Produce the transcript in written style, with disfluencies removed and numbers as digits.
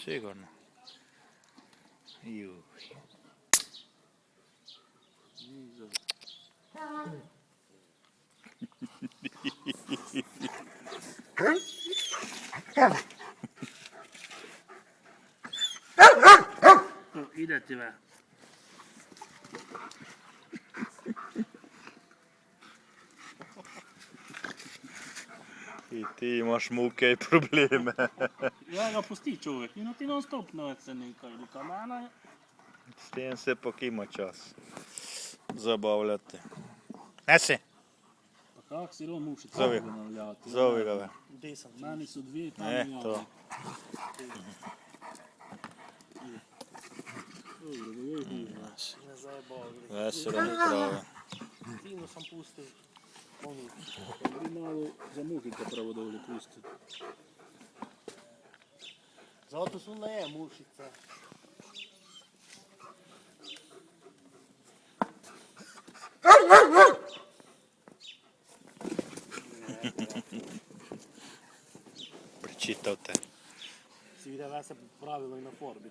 Sigurno. Juj. Ide ti ve. I ti imaš muke i probleme. Ja ga pusti čovjek, ti non stop novce nekaj, kamana. S tem se pak ima čas zabavljati. Nesi, Pa kak si ro mušica Zovi. navljati? zovi ga ve. Meni su dvije, tam E, ja. to. Veselo mi prave. Fino sam pustil. Bi malo za muhika pravo dole pusti. Zato su ne je mušica. Pričitao te. Si vidio da se pravilo i na forbi.